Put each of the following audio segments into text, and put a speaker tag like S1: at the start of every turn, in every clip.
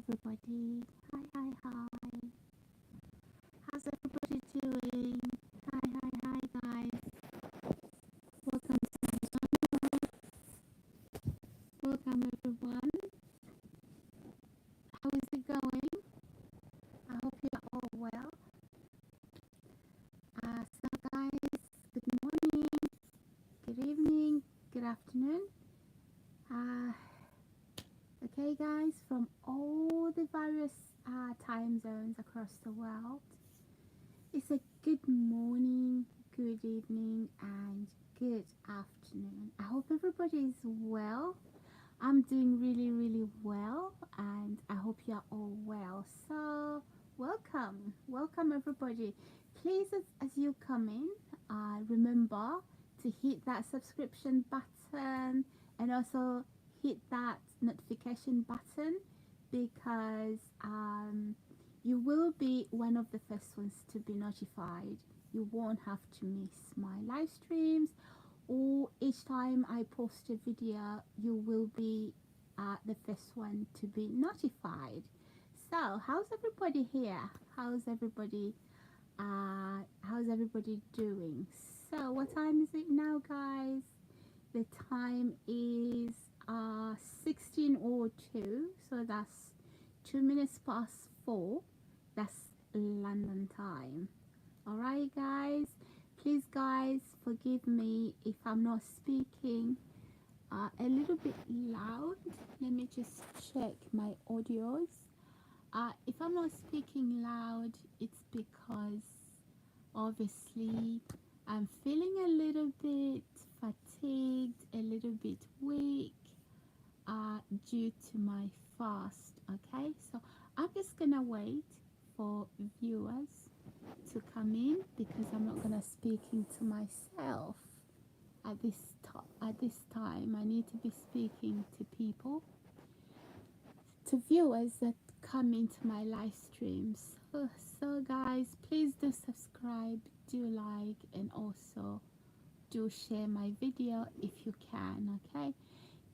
S1: everybody. Hi, hi, hi. How's everybody doing? Hi, hi, hi, guys. Welcome to my channel. Welcome, everyone. How is it going? I hope you're all well. So, guys, good morning, good evening, good afternoon. Okay, guys, from all the various time zones across the world, it's a good morning, good evening, and good afternoon. I hope everybody is well. I'm doing really, really well, and I hope you're all well. So, welcome, everybody. Please, as you come in, remember to hit that subscription button and also hit that notification button because you will be one of the first ones to be notified. You won't have to miss my live streams, or each time I post a video you will be the first one to be notified. So how's everybody here? How's everybody doing? So what time is it now, guys? The time is 16:02, so that's 2 minutes past 4. That's London time. All right, guys, please, guys, forgive me if I'm not speaking a little bit loud. Let me just check my audios. If I'm not speaking loud, it's because obviously I'm feeling a little bit fatigued, a little bit weak due to my fast. Okay, so I'm just gonna wait for viewers to come in because I'm not gonna speaking to myself at this time. I need to be speaking to people, to viewers that come into my live streams. So guys, please do subscribe, do like, and also do share my video if you can. Okay,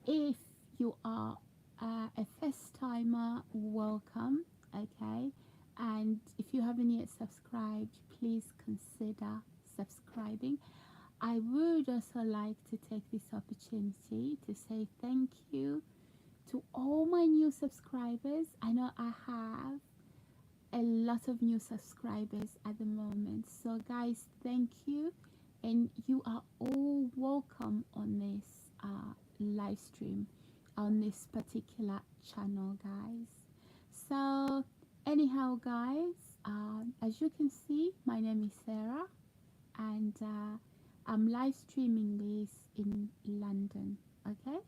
S1: if you are a first timer, welcome. Okay, and if you haven't yet subscribed, please consider subscribing. I would also like to take this opportunity to say thank you to all my new subscribers. I know I have a lot of new subscribers at the moment, so guys, thank you, and you are all welcome on this live stream, on this particular channel, guys. So anyhow, guys, as you can see, my name is Sarah, and I'm live streaming this in London. Okay,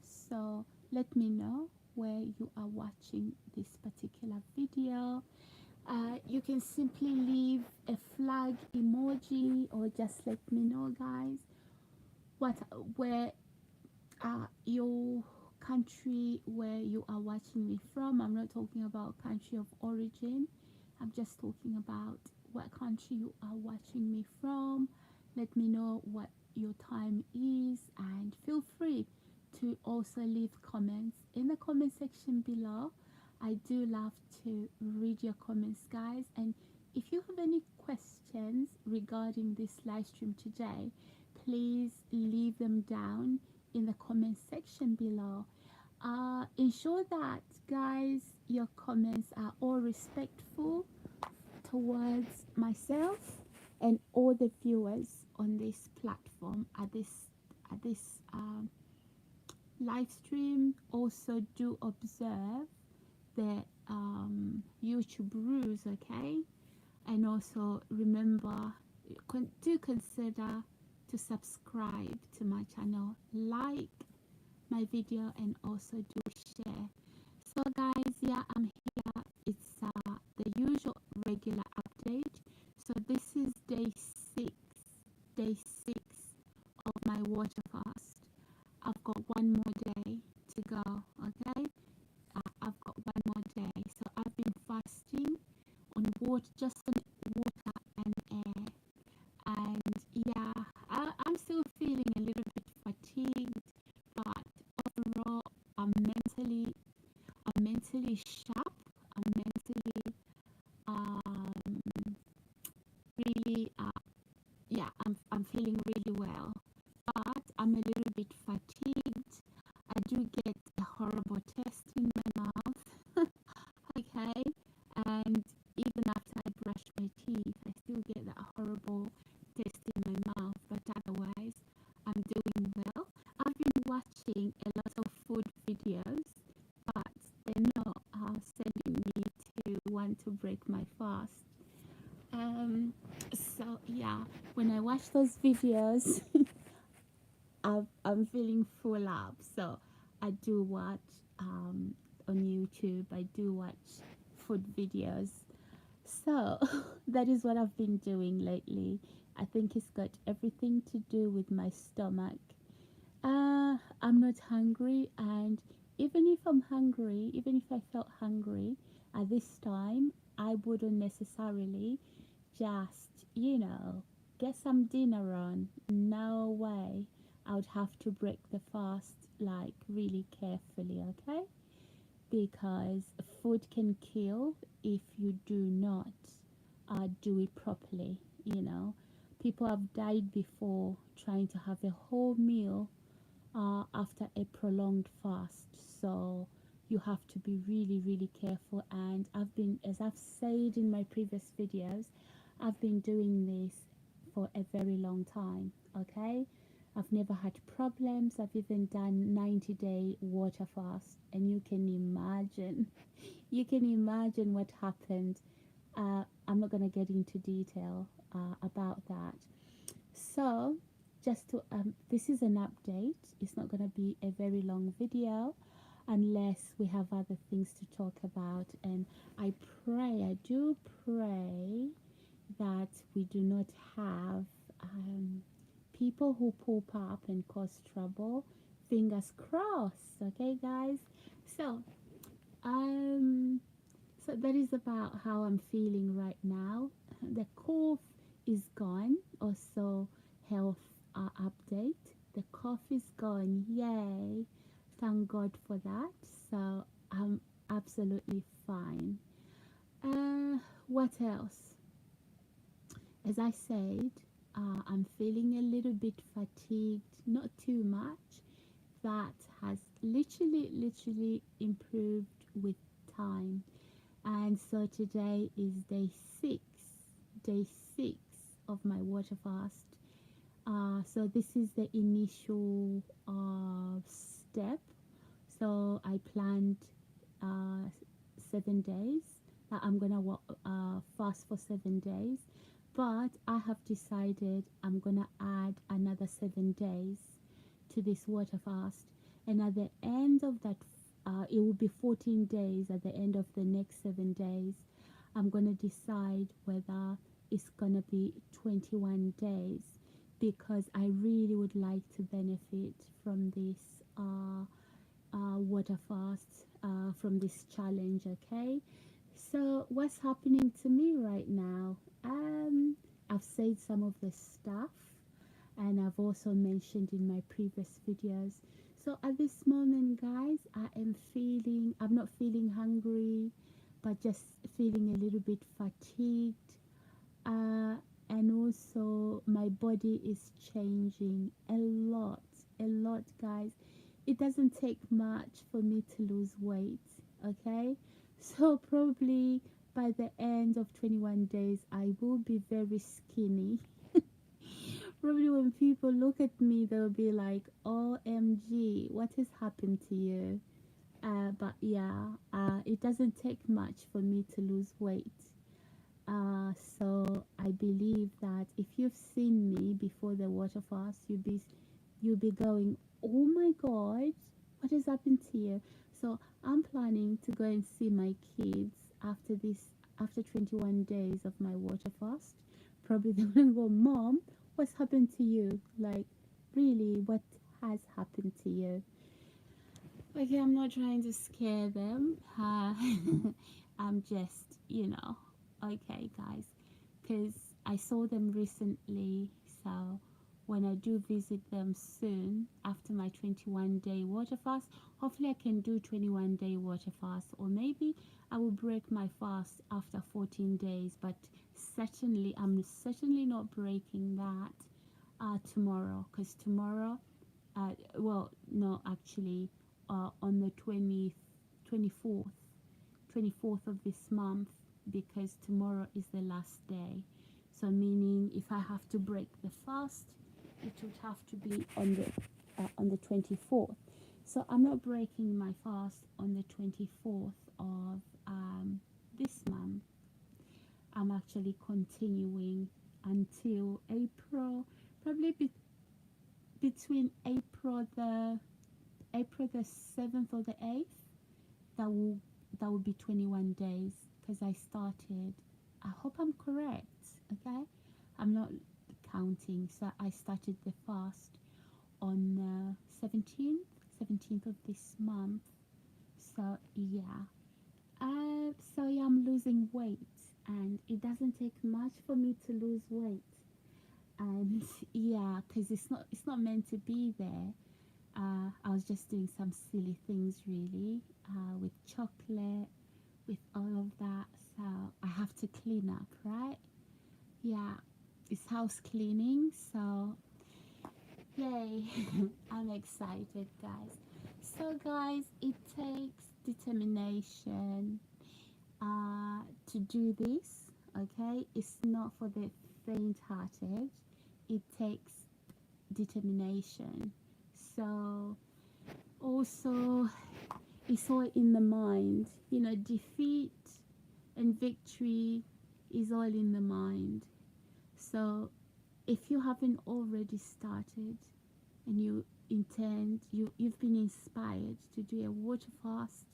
S1: so let me know where you are watching this particular video. You can simply leave a flag emoji or just let me know, guys, where your country where you are watching me from. I'm not talking about country of origin. I'm just talking about what country you are watching me from. Let me know what your time is, and feel free to also leave comments in the comment section below. I do love to read your comments, guys, and if you have any questions regarding this live stream today, please leave them down in the comment section below. Ensure that, guys, your comments are all respectful towards myself and all the viewers on this platform at this live stream. Also do observe the YouTube rules, okay? And also remember, do consider to subscribe to my channel, like my video, and also do share. So guys, yeah, I'm here. It's the usual regular update. So this is day six of my water fast. I've got one more day to go. Okay, I've got one more day. So I've been fasting on water, just on water and air. And yeah, I'm still feeling a little bit fatigued, but overall I'm mentally sharp. I'm feeling really well, but I'm a little bit fatigued. I do get a horrible taste in my mouth. Okay, and even after I brush my teeth, I still get that horrible taste in my mouth. But otherwise, I'm doing well. I've been watching a lot of food videos, but they're not sending me to want to break my fast. So yeah, when I watch those videos, I'm feeling full up. So I do watch on YouTube. I do watch food videos. So that is what I've been doing lately. I think it's got everything to do with my stomach. I'm not hungry, and even if I'm hungry, even if I felt hungry at this time, I wouldn't necessarily just, get some dinner on. No way. I would have to break the fast like really carefully, okay? Because food can kill if you do not do it properly, People have died before trying to have a whole meal after a prolonged fast. So you have to be really, really careful. And as I've said in my previous videos, I've been doing this for a very long time. Okay, I've never had problems. I've even done 90-day water fast, and you can imagine what happened. I'm not gonna get into detail about that. So just to this is an update. It's not going to be a very long video unless we have other things to talk about, and I do pray that we do not have people who pop up and cause trouble. Fingers crossed. Okay, guys. So um so that is about how I'm feeling right now. The cough is gone. Also, health update. The cough is gone. Yay! Thank God for that. So I'm absolutely fine. What else? As I said, I'm feeling a little bit fatigued. Not too much. That has literally improved with time. And so today is day six of my water fast. So this is the initial step. So I planned 7 days. I'm gonna fast for 7 days, but I have decided I'm gonna add another 7 days to this water fast, and at the end of that it will be 14 days. At the end of the next 7 days, I'm going to decide whether it's going to be 21 days, because I really would like to benefit from this water fast, from this challenge. Okay, so what's happening to me right now? I've said some of the stuff, and I've also mentioned in my previous videos. So at this moment, guys, I'm not feeling hungry, but just feeling a little bit fatigued. And also my body is changing a lot, guys. It doesn't take much for me to lose weight, okay? So probably by the end of 21 days, I will be very skinny. Probably when people look at me, they'll be like, OMG, what has happened to you? But yeah, it doesn't take much for me to lose weight. So I believe that if you've seen me before the water fast, you'll be going, oh my God, what has happened to you? So I'm planning to go and see my kids after 21 days of my water fast. Probably they're gonna go, Mom, what's happened to you? Like, really, what has happened to you? Okay, I'm not trying to scare them. I'm just, okay, guys, because I saw them recently. So when I do visit them soon after my 21-day water fast, hopefully I can do 21-day water fast, or maybe I will break my fast after 14 days. But I'm certainly not breaking that tomorrow, because tomorrow, well, no, actually, on the 24th, 24th of this month, because tomorrow is the last day. So meaning if I have to break the fast, it would have to be on the 24th. So I'm not breaking my fast on the 24th of this month. I'm actually continuing until April, probably between April the 7th or the 8th. That will be 21 days, because I started, I hope I'm correct, okay? I'm not counting. So I started the fast on 17th of this month. So yeah. So yeah, I'm losing weight, and it doesn't take much for me to lose weight. And yeah, because it's not meant to be there. I was just doing some silly things, really, with chocolate, with all of that. So I have to clean up, right? Yeah, it's house cleaning. So yay, I'm excited, guys. So guys, it takes determination to do this. Okay, it's not for the faint-hearted. It takes determination. So also, it's all in the mind. You know, defeat and victory is all in the mind. So if you haven't already started, and you've been inspired to do a water fast,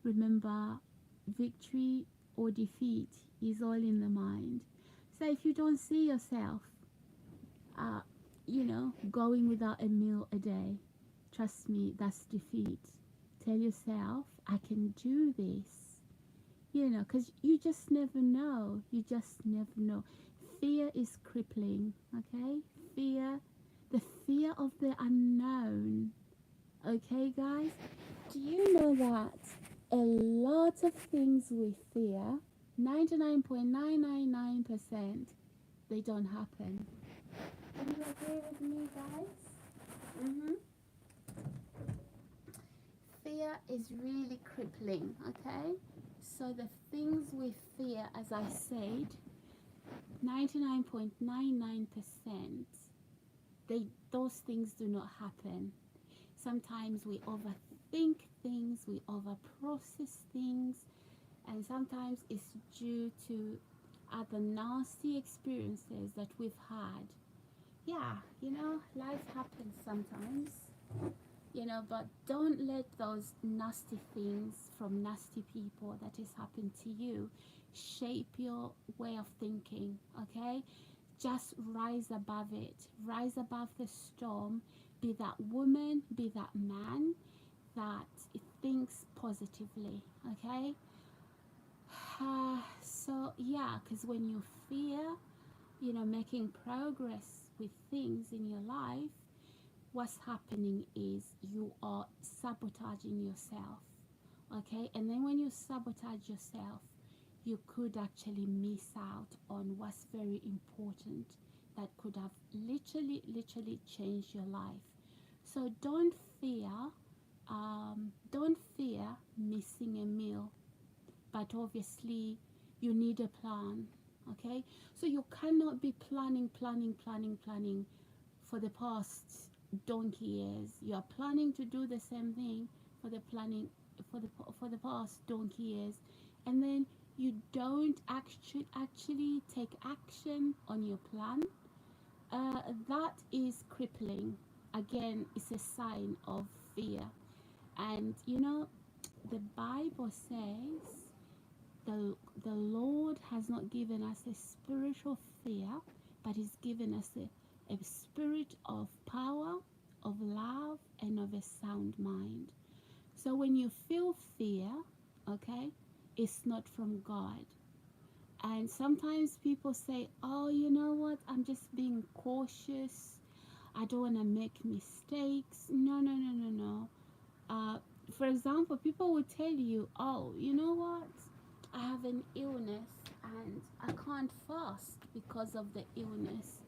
S1: remember, victory or defeat is all in the mind. So if you don't see yourself going without a meal a day, trust me, that's defeat. Tell yourself, I can do this, because you just never know. You just never know. Fear is crippling, okay? The fear of the unknown, okay, guys? Do you know that a lot of things we fear, 99.999%, they don't happen? Do you agree with me, guys? Fear is really crippling, okay? So the things we fear, as I said, 99.99%, those things do not happen. Sometimes we overthink things, we overprocess things, and sometimes it's due to other nasty experiences that we've had. Yeah, life happens sometimes, but don't let those nasty things from nasty people that has happened to you shape your way of thinking, okay? Just rise above it. Rise above the storm. Be that woman, be that man that thinks positively, okay? So yeah, because when you fear, making progress with things in your life, what's happening is you are sabotaging yourself, okay? And then when you sabotage yourself, you could actually miss out on what's very important that could have literally changed your life. So don't fear missing a meal, but obviously you need a plan, okay? So you cannot be planning for the past donkey years. You are planning to do the same thing for the past donkey years, and then you don't actually take action on your plan. That is crippling. Again, it's a sign of fear. And the Bible says the Lord has not given us a spirit of fear, but He's given us a spirit of power, of love, and of a sound mind. So when you feel fear, okay, it's not from God. And sometimes people say, oh, you know what, I'm just being cautious, I don't want to make mistakes. No. For example, people will tell you, oh, you know what, I have an illness and I can't fast because of the illness.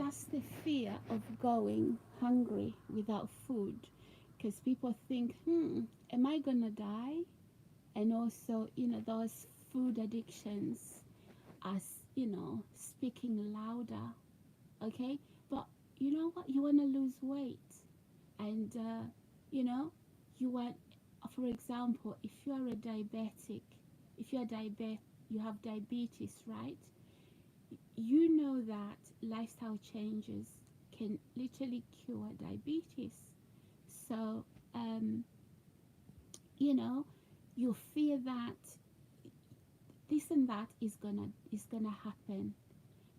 S1: that's the fear of going hungry without food, because people think, am I gonna die? And also, those food addictions are, speaking louder. Okay, but you know what? You want to lose weight, and you know, you want, for example, if you are a diabetic, if you are diabetic, you have diabetes, right? You know that lifestyle changes can literally cure diabetes. So, um, you know, you fear that this and that is gonna happen,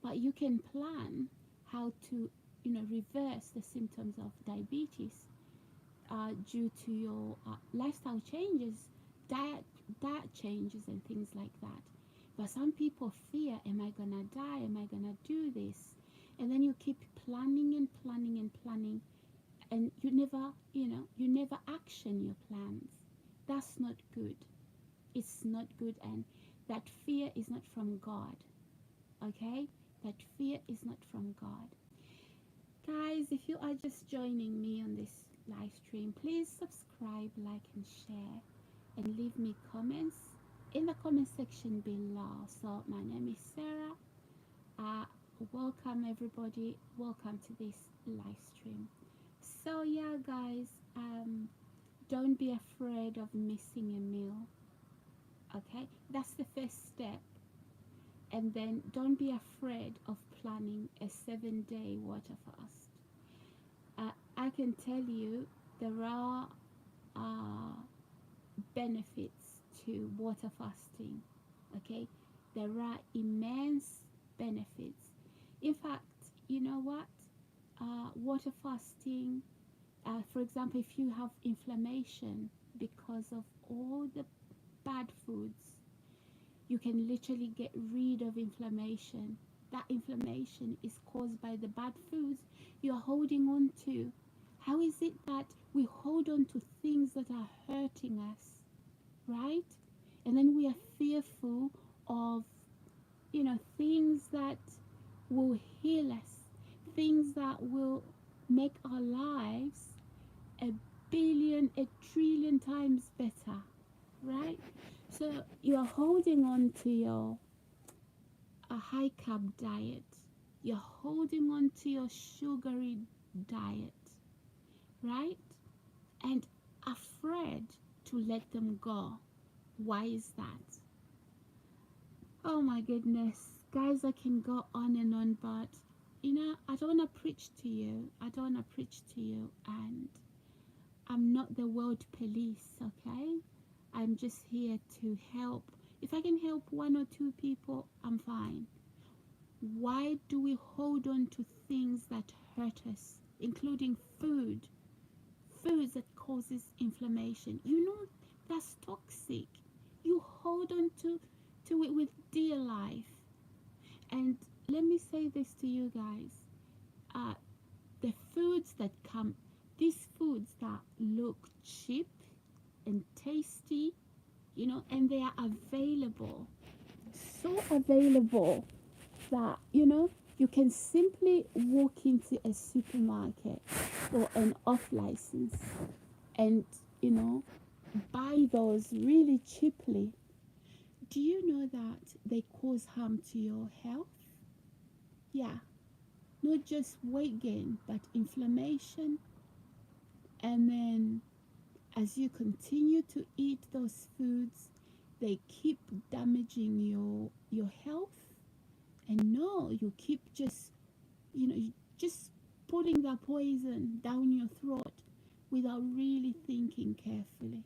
S1: but you can plan how to, reverse the symptoms of diabetes due to your lifestyle changes, diet diet changes, and things like that. But some people fear, am I gonna die? Am I gonna do this? And then you keep planning and planning and planning, and you never action your plans. That's not good. It's not good, and that fear is not from God. Okay? That fear is not from God. Guys, if you are just joining me on this live stream, please subscribe, like, and share, and leave me comments in the comment section below. So my name is Sarah. Welcome everybody. Welcome to this live stream. So yeah, guys, don't be afraid of missing a meal. Okay, that's the first step. And then don't be afraid of planning a 7-day water fast. I can tell you there are benefits to water fasting. Okay, there are immense benefits. In fact, you know what? Water fasting, for example, if you have inflammation because of all the bad foods, you can literally get rid of inflammation. That inflammation is caused by the bad foods you're holding on to. How is it that we hold on to things that are hurting us, right? And then we are fearful of, things that will heal us, things that will make our lives a billion, a trillion times better, right? So you're holding on to your a high carb diet. You're holding on to your sugary diet, right? And afraid to let them go. Why is that? Oh my goodness. Guys, I can go on and on, but I don't want to preach to you. I don't want to preach to you, and I'm not the world police, okay? I'm just here to help. If I can help one or two people, I'm fine. Why do we hold on to things that hurt us, including food? Foods that causes inflammation. That's toxic. You hold on to it with dear life. And let me say this to you guys. The foods that come, these foods that look cheap and tasty, and they are available, so available that you can simply walk into a supermarket or an off license and buy those really cheaply. Do you know that they cause harm to your health? Yeah, not just weight gain, but inflammation. And then as you continue to eat those foods, they keep damaging your health. And no, you keep just just putting the poison down your throat without really thinking carefully.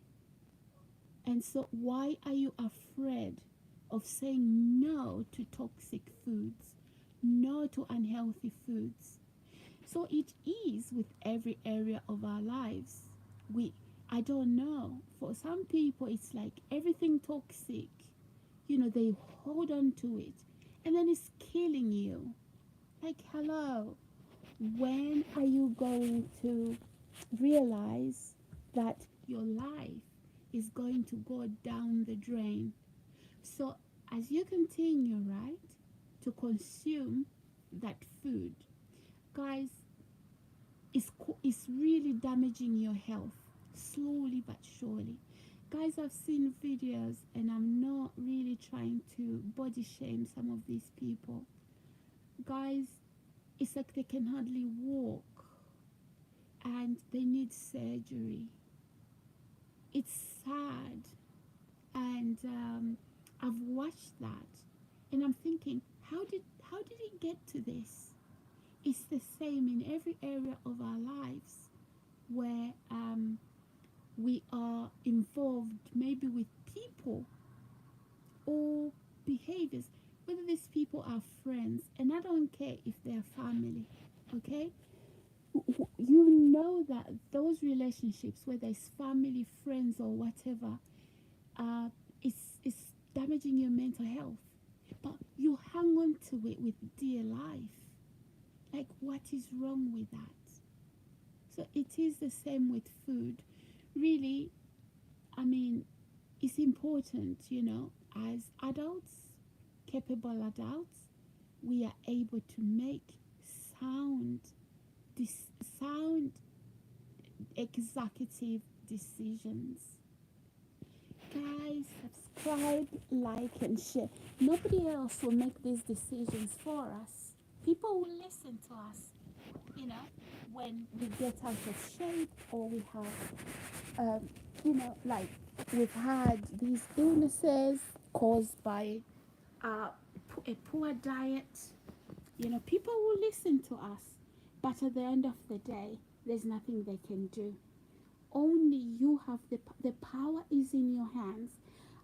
S1: And so why are you afraid of saying no to toxic foods, no to unhealthy foods? So it is with every area of our lives. I don't know, for some people it's like everything toxic, they hold on to it, and then it's killing you. Like, hello, when are you going to realize that your life is going to go down the drain? So as you continue, right, to consume that food, guys, it's really damaging your health slowly but surely. Guys, I've seen videos, and I'm not really trying to body shame some of these people. Guys, it's like they can hardly walk and they need surgery. It's sad. And I've watched that, and I'm thinking, how did it get to this? It's the same in every area of our lives where we are involved, maybe with people or behaviors, whether these people are friends, and I don't care if they're family, okay? You know that those relationships, whether it's family, friends, or whatever, uh, it's damaging your mental health. But you hang on to it with dear life. Like, what is wrong with that? So it is the same with food. Really, I mean, it's important, as adults, capable adults, we are able to make sound, sound executive decisions. Guys, subscribe, like, and share. Nobody else will make these decisions for us. People will listen to us, when we get out of shape, or we have, like we've had these illnesses caused by a poor diet. People will listen to us, but at the end of the day, there's nothing they can do. Only you have the power is in your hands.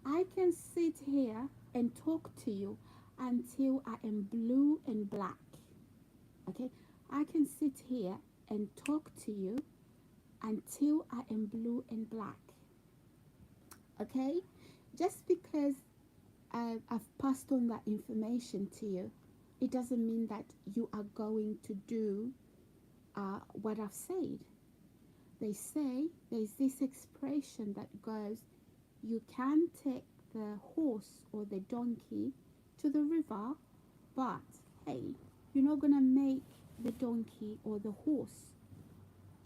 S1: I can sit here and talk to you until I am blue and black. Okay? I can sit here and talk to you until I am blue and black. Okay? Just because I've passed on that information to you, it doesn't mean that you are going to do what I've said. They say there's this expression that goes, you can take the horse or the donkey to the river, but hey, you're not gonna make the donkey or the horse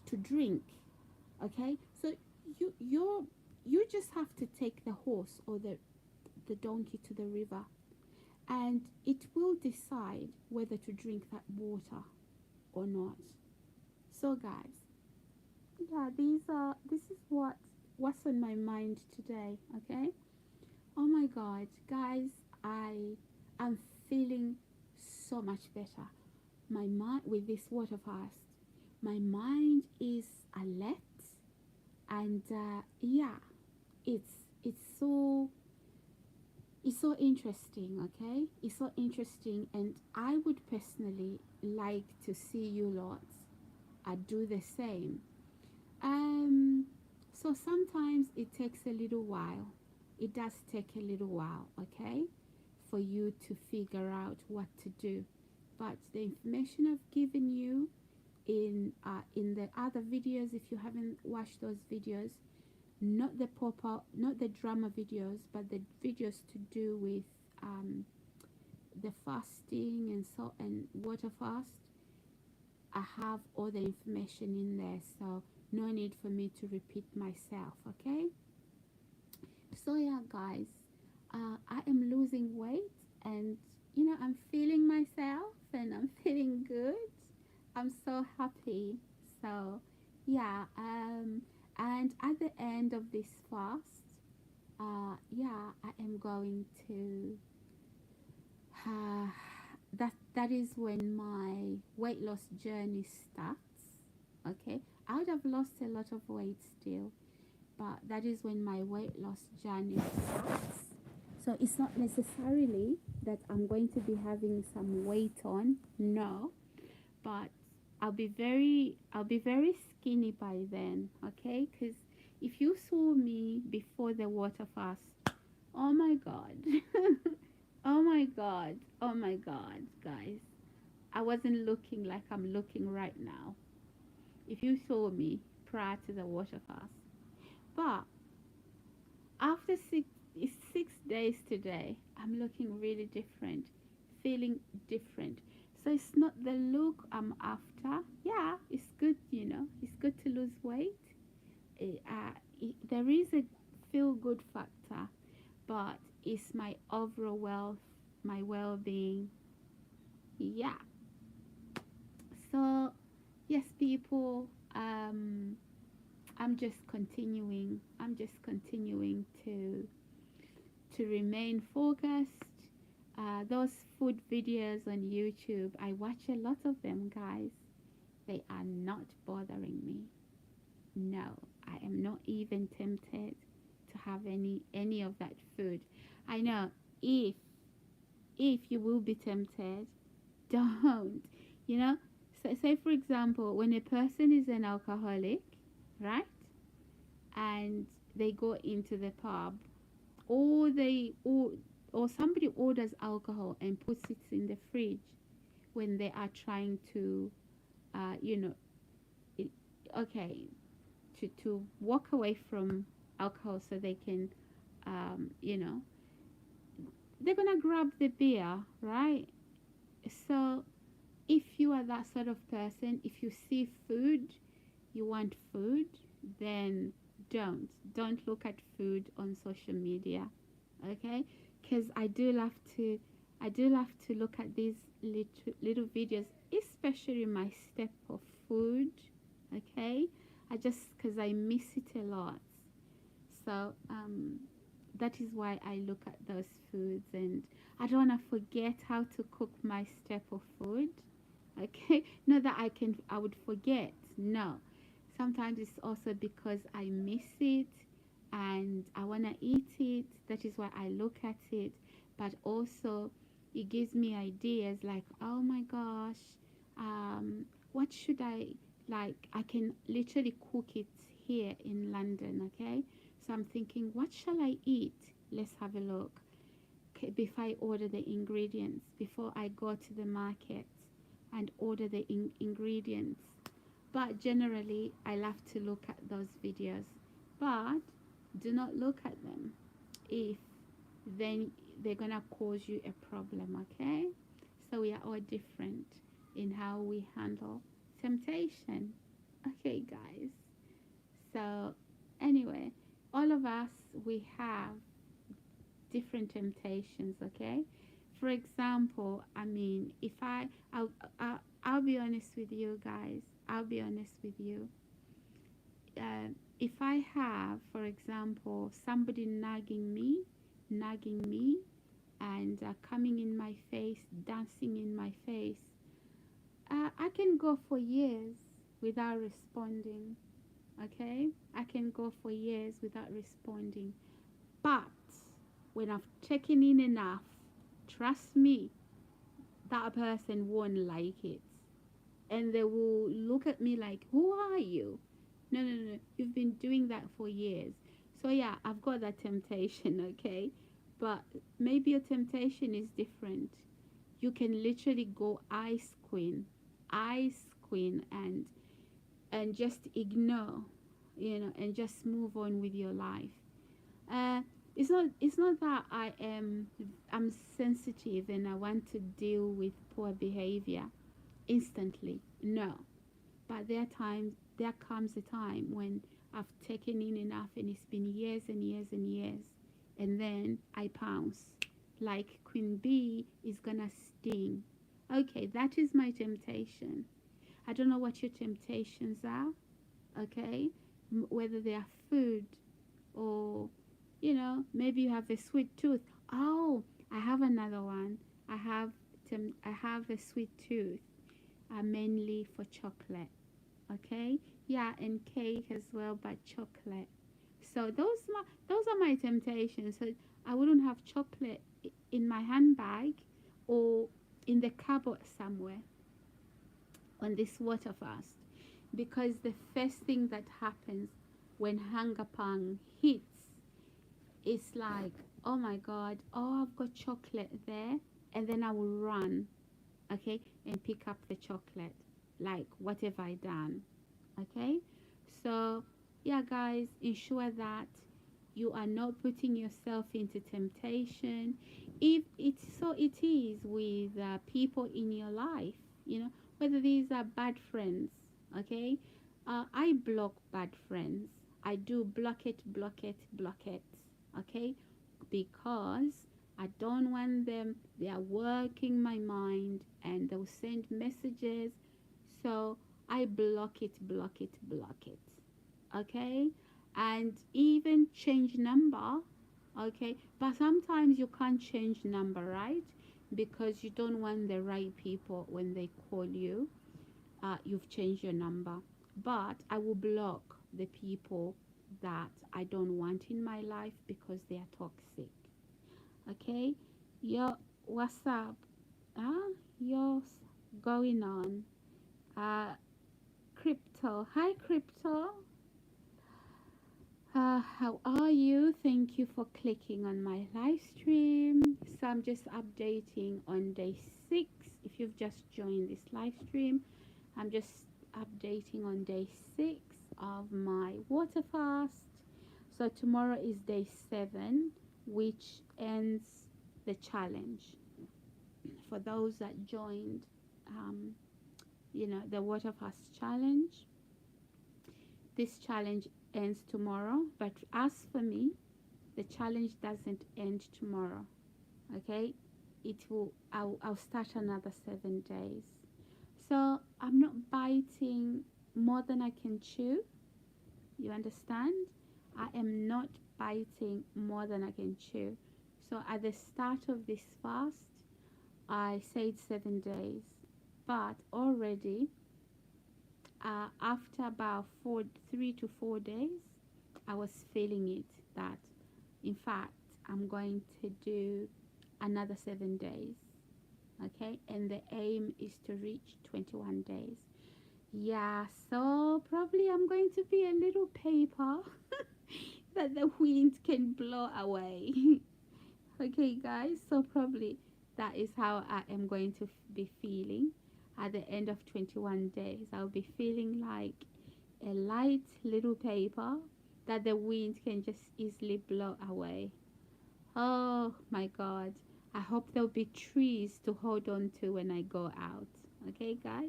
S1: to drink. Okay, so you just have to take the horse or the donkey to the river, and it will decide whether to drink that water or not. So guys, yeah, this is what's on my mind today. Okay, oh my god, guys, I'm feeling so much better. My mind, with this water fast, my mind is alert, and yeah, it's so interesting. Okay, it's so interesting, and I would personally like to see you lots do the same. So sometimes it takes a little while. It does take a little while, okay, for you to figure out what to do. But the information I've given you in the other videos, if you haven't watched those videos, not the pop-up, not the drama videos, but the videos to do with the fasting and water fast, I have all the information in there, so no need for me to repeat myself. Okay, so yeah guys, I am losing weight, and I'm feeling myself, and I'm feeling good. I'm so happy. So yeah, and at the end of this fast, yeah, I am going to that is when my weight loss journey starts. Okay, I would have lost a lot of weight still, but that is when my weight loss journey starts. So it's not necessarily that I'm going to be having some weight on, no, but I'll be very skinny by then. Okay, because if you saw me before the water fast, oh my god. Oh my god, oh my god, guys, I wasn't looking like I'm looking right now if you saw me prior to the water fast. But after 6 days today, I'm looking really different, feeling different. So it's not the look I'm after. Yeah, it's good, you know, it's good to lose weight. There is a feel good factor, but it's my overall wealth, my well being. Yeah. So, yes, people, I'm just continuing to remain focused. Those food videos on YouTube, I watch a lot of them, guys. They are not bothering me. No, I am not even tempted to have any of that food. I know if you will be tempted, don't. You know, so say for example, when a person is an alcoholic, right, and they go into the pub, or or somebody orders alcohol and puts it in the fridge when they are trying to, you know, it, okay, to walk away from alcohol so they can, you know, they're gonna grab the beer, right? So if you are that sort of person, if you see food, you want food, then don't look at food on social media, okay? Because I do love to look at these little videos, especially my step of food, okay? I just because I miss it a lot. So that is why I look at those foods, and I don't want to forget how to cook my step of food. Okay, not that I would forget. No, sometimes it's also because I miss it and I want to eat it. That is why I look at it. But also, it gives me ideas like, oh my gosh, what should I like? I can literally cook it here in London. Okay, so I'm thinking, what shall I eat? Let's have a look. Okay, before I order the ingredients, before I go to the market and order the ingredients. But generally, I love to look at those videos. But do not look at them if then they're gonna cause you a problem, okay? So we are all different in how we handle temptation. Okay, guys. So anyway, all of us, we have different temptations, okay? For example, I mean, if I'll be honest with you guys. I'll be honest with you. If I have, for example, somebody nagging me, and coming in my face, dancing in my face, I can go for years without responding. Okay, I can go for years without responding. But when I've taken in enough, trust me, that person won't like it. And they will look at me like, who are you? No, no, no. You've been doing that for years. So, yeah, I've got that temptation, okay? But maybe your temptation is different. You can literally go ice queen, and just ignore, you know, and just move on with your life. Uh, it's not that I'm sensitive and I want to deal with poor behavior instantly. No, but there comes a time when I've taken in enough and it's been years and years and years, and then I pounce like Queen Bee is gonna sting. Okay, that is my temptation. I don't know what your temptations are, okay? Whether they are food, or maybe you have a sweet tooth. Oh, I have another one. I have a sweet tooth, mainly for chocolate. Okay, yeah, and cake as well, but chocolate. So those are my temptations. So I wouldn't have chocolate in my handbag or in the cupboard somewhere on this water fast, because the first thing that happens when hunger pang hits, it's like, oh my god, oh, I've got chocolate there, and then I will run, okay, and pick up the chocolate. Like, what have I done? Okay, so yeah, guys, ensure that you are not putting yourself into temptation. if it's so, it is with people in your life, you know, whether these are bad friends. Okay, I block bad friends. I do block it, block it, block it. Okay, because I don't want them. They are working my mind and they'll send messages. So I block it, block it, block it. Okay, and even change number. Okay, but sometimes you can't change number, right? Because you don't want the right people when they call you. You've changed your number, but I will block the people that I don't want in my life because they are toxic. Okay, yo, what's up? Yo's going on? Crypto. Hi, crypto. How are you? Thank you for clicking on my live stream. So I'm just updating on day 6. If you've just joined this live stream, I'm just updating on day 6 of my water fast. So tomorrow is day 7, which ends the challenge. For those that joined, the water fast challenge, this challenge ends tomorrow. But as for me, the challenge doesn't end tomorrow. Okay, I'll start another 7 days. So I'm not biting more than I can chew. You understand? I am not biting more than I can chew. So at the start of this fast, I said 7 days, but already after about 3 to 4 days, I was feeling it that, in fact, I'm going to do another 7 days. Okay, and the aim is to reach 21 days. Yeah, so probably I'm going to be a little paper that the wind can blow away. Okay, guys, so probably that is how I am going to be feeling at the end of 21 days. I'll be feeling like a light little paper that the wind can just easily blow away. Oh my God. I hope there'll be trees to hold on to when I go out. Okay, guys?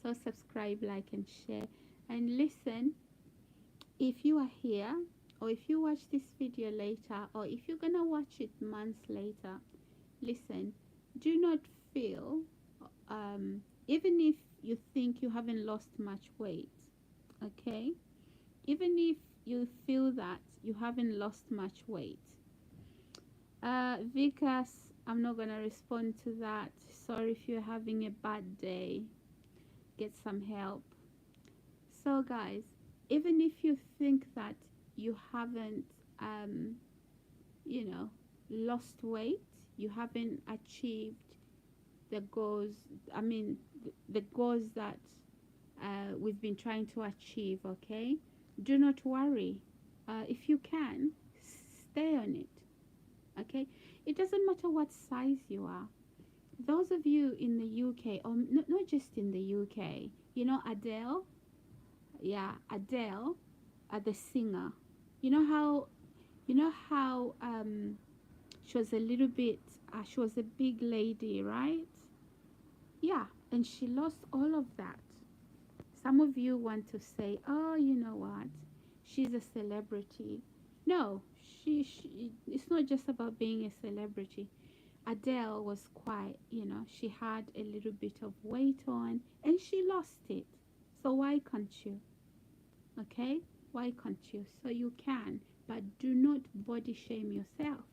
S1: So subscribe, like, and share. And listen, if you are here, or if you watch this video later, or if you're gonna watch it months later, listen, do not feel, even if you think you haven't lost much weight, okay? Even if you feel that you haven't lost much weight, Vikas, I'm not gonna respond to that. Sorry if you're having a bad day. Get some help. So, guys, even if you think that you haven't, you know, lost weight, you haven't achieved the goals, I mean, the goals that we've been trying to achieve, okay? Do not worry. If you can, stay on it, okay? It doesn't matter what size you are. Those of you in the UK, or not just in the UK, you know Adele? Yeah, Adele, the singer. You know how, she was a little bit, she was a big lady, right? Yeah, and she lost all of that. Some of you want to say, oh, you know what? She's a celebrity. No, it's not just about being a celebrity. Adele was quite, she had a little bit of weight on and she lost it. So why can't you? Okay? Why can't you? So you can, but do not body shame yourself.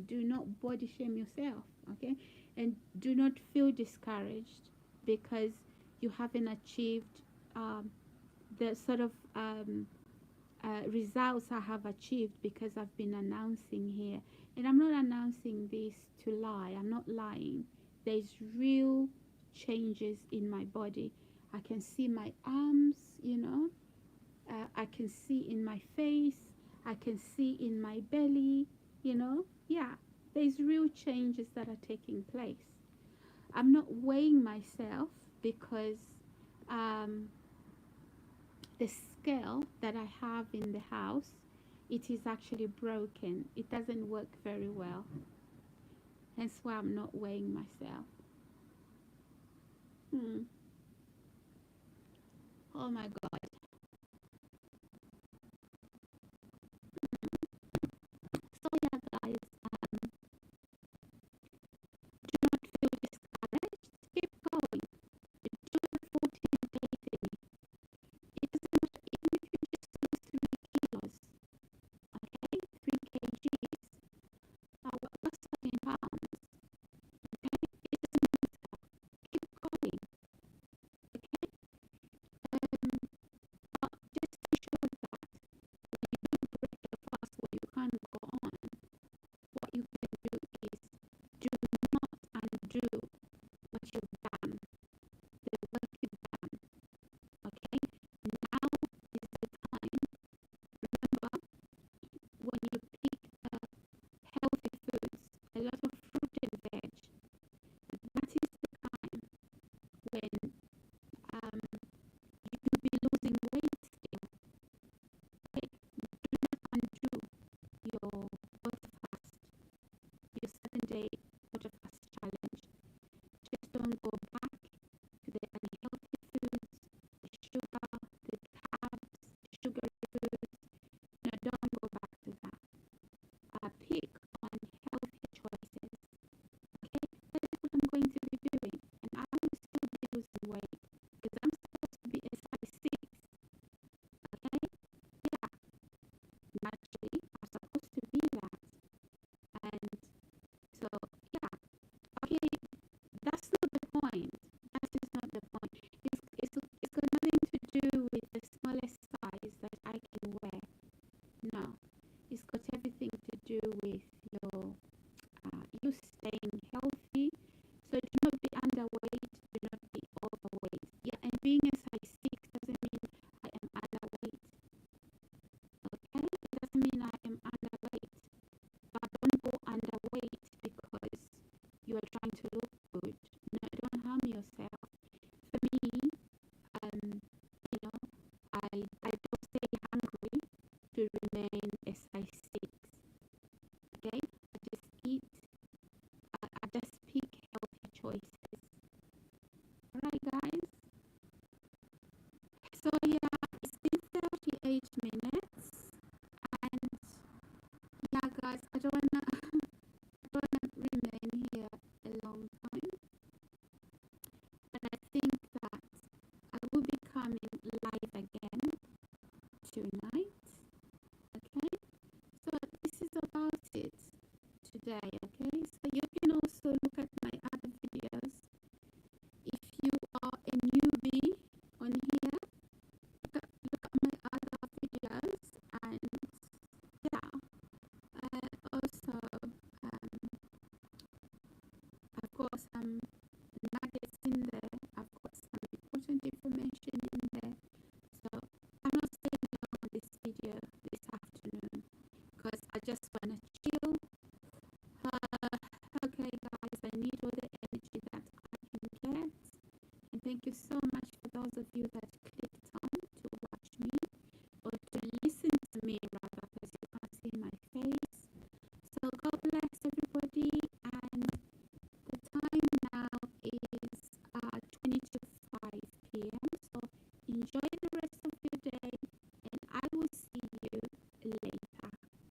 S1: Do not body shame yourself, okay? And do not feel discouraged because you haven't achieved the sort of results I have achieved, because I've been announcing here. And I'm not announcing this to lie. I'm not lying. There's real changes in my body. I can see my arms, I can see in my face. I can see in my belly, Yeah, there's real changes that are taking place. I'm not weighing myself because the scale that I have in the house, it is actually broken. It doesn't work very well. Hence why I'm not weighing myself. Hmm. Oh my God. So yeah, guys, do not feel discouraged. Keep going. Do the 14 day thing. It doesn't matter even if you just lose 3 kilos, okay? 3 kgs. What's that in pounds? Okay? It doesn't matter. Keep going. Okay? Just ensure that when you do break your fast or you can't go on, what you can do is do not undo what you've done, the work you've done. Okay? Now is the time. Remember, when you pick healthy foods, a lot of fruit and veg, that is the time when you will be losing weight still. Okay? Do not undo your water fast, your 7 day water fast challenge. Just don't go back to the unhealthy foods, the sugar, the carbs, sugary foods. No, don't go back to that. Pick on healthy choices. Okay, that is what I'm going to be doing, and I will still be losing weight because I'm supposed to be a size 6. Okay, yeah, naturally I'm supposed to be that, and so yeah. Okay, that's not the point. That is not the point. It's got nothing to do with the smallest size that I can wear. No, it's got everything to do with your you staying healthy. So do not be underweight, do not be overweight. Yeah, and being a size 6 doesn't mean I am underweight. Okay, it doesn't mean I am underweight. But don't go underweight because you are trying to look good. No, don't harm yourself. For me, you know, I don't stay hungry to remain a size 6. Okay, I just eat. I just pick healthy choices. Alright, guys. So yeah, it's been 38